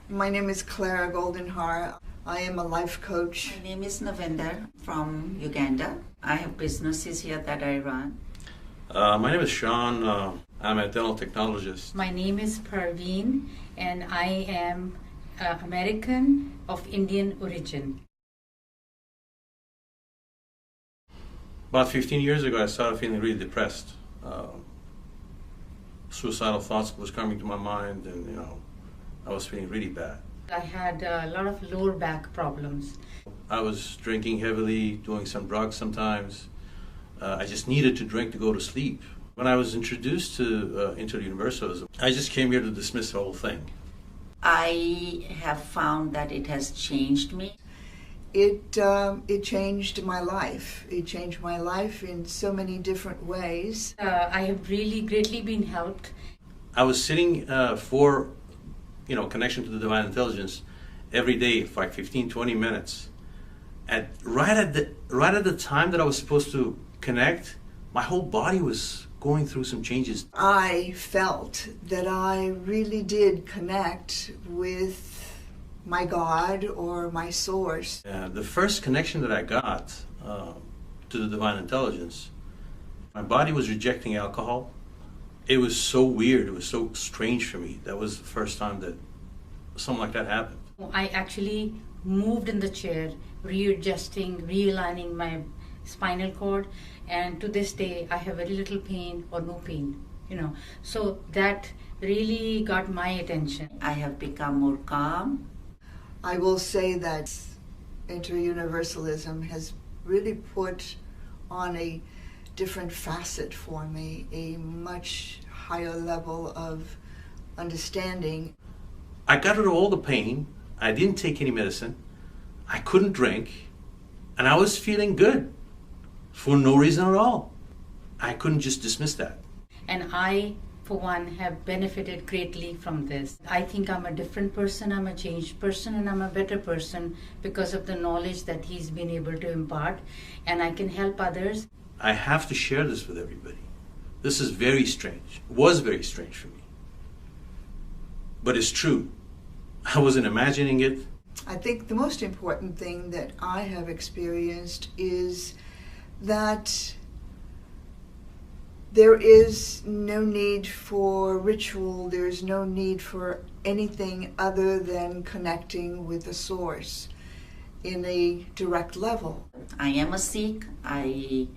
My name is Clara Goldenhar. I am a life coach. My name is Navinder from Uganda. I have businesses here that I run. My name is Sean. I'm a dental technologist. My name is Parveen and I am American of Indian origin. About 15 years ago, I started feeling really depressed. Suicidal thoughts was coming to my mind, and I was feeling really bad. I had a lot of lower back problems. I was drinking heavily, doing some drugs sometimes. I just needed to drink to go to sleep. When I was introduced to Interuniversalism, I just came here to dismiss the whole thing. I have found that it has changed me. It changed my life. It changed my life in so many different ways. I have really greatly been helped. I was sitting for connection to the divine intelligence every day for like 15-20 minutes. And right at the time that I was supposed to connect, my whole body was going through some changes. I felt that I really did connect with my God or my source. The first connection that I got to the divine intelligence, my body was rejecting alcohol. It was so weird, it was so strange for me. That was the first time that something like that happened. I actually moved in the chair, readjusting, realigning my spinal cord, and to this day I have very little pain or no pain, So that really got my attention. I have become more calm. I will say that Interuniversalism has really put on a different facet for me, a much higher level of understanding. I got rid of all the pain. I didn't take any medicine. I couldn't drink. And I was feeling good for no reason at all. I couldn't just dismiss that. And I, for one, have benefited greatly from this. I think I'm a different person, I'm a changed person, and I'm a better person because of the knowledge that he's been able to impart, and I can help others. I have to share this with everybody. This is very strange. It was very strange for me. But it's true. I wasn't imagining it. I think the most important thing that I have experienced is that there is no need for ritual, there's no need for anything other than connecting with the source in a direct level. I am a Sikh. I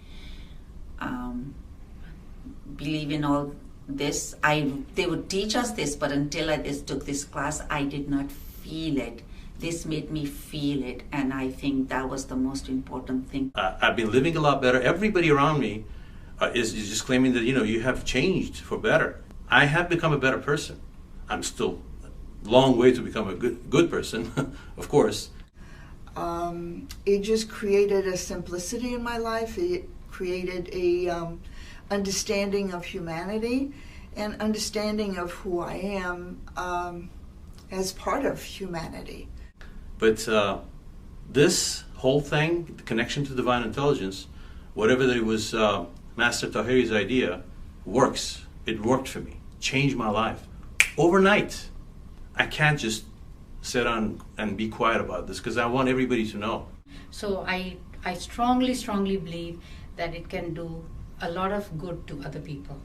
believe in all this. They would teach us this, but until I took this class, I did not feel it. This made me feel it, and I think that was the most important thing. I've been living a lot better. Everybody around me is just claiming that, you have changed for better. I have become a better person. I'm still a long way to become a good person, of course. It just created a simplicity in my life. It created a understanding of humanity and understanding of who I am as part of humanity. But this whole thing, the connection to divine intelligence, whatever that it was, Master طاهری's idea, works. It worked for me. Changed my life. Overnight. I can't just sit on and be quiet about this because I want everybody to know. So I strongly, strongly believe that it can do a lot of good to other people.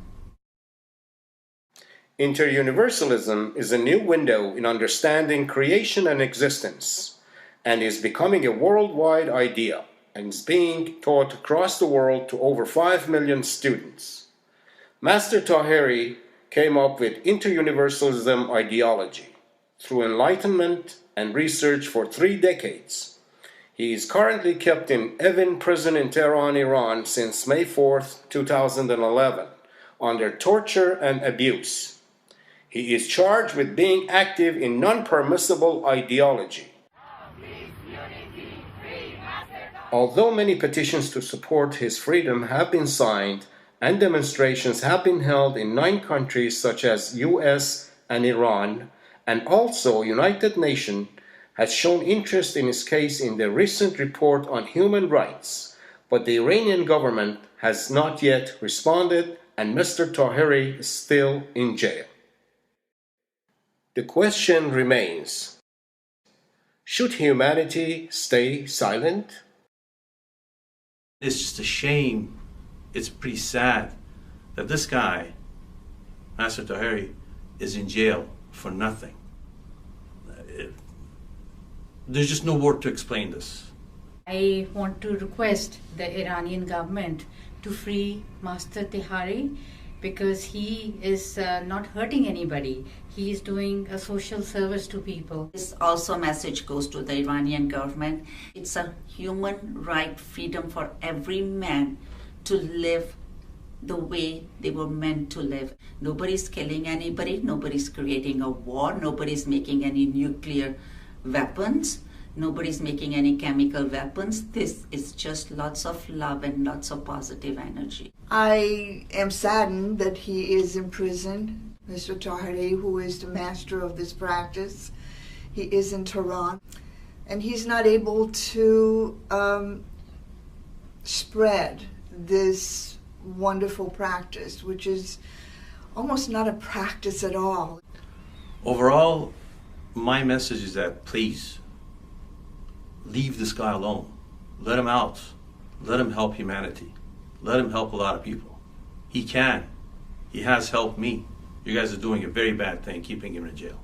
Interuniversalism is a new window in understanding creation and existence, and is becoming a worldwide idea, and is being taught across the world to over 5 million students. Master طاهری came up with Interuniversalism ideology through enlightenment and research for 3 decades. He is currently kept in Evin prison in Tehran, Iran since May 4th, 2011, under torture and abuse. He is charged with being active in non-permissible ideology. Although many petitions to support his freedom have been signed and demonstrations have been held in 9 countries such as US and Iran, and also United Nations has shown interest in his case in the recent report on human rights, but the Iranian government has not yet responded and Mr. طاهری is still in jail. The question remains, Should humanity stay silent? It's just a shame. It's pretty sad that this guy, Master طاهری, is in jail for nothing. There's just no word to explain this. I want to request the Iranian government to free Master طاهری because he is not hurting anybody. He is doing a social service to people. This also message goes to the Iranian government. It's a human right, freedom for every man to live the way they were meant to live. Nobody's killing anybody, nobody's creating a war, nobody's making any nuclear weapons, nobody's making any chemical weapons. This is just lots of love and lots of positive energy. I am saddened that he is in prison, Mr. طاهری, who is the master of this practice. He is in Tehran, and he's not able to spread this wonderful practice, which is almost not a practice at all. Overall, my message is that please, leave this guy alone. Let him out. Let him help humanity. Let him help a lot of people. He can. He has helped me. You guys are doing a very bad thing keeping him in jail.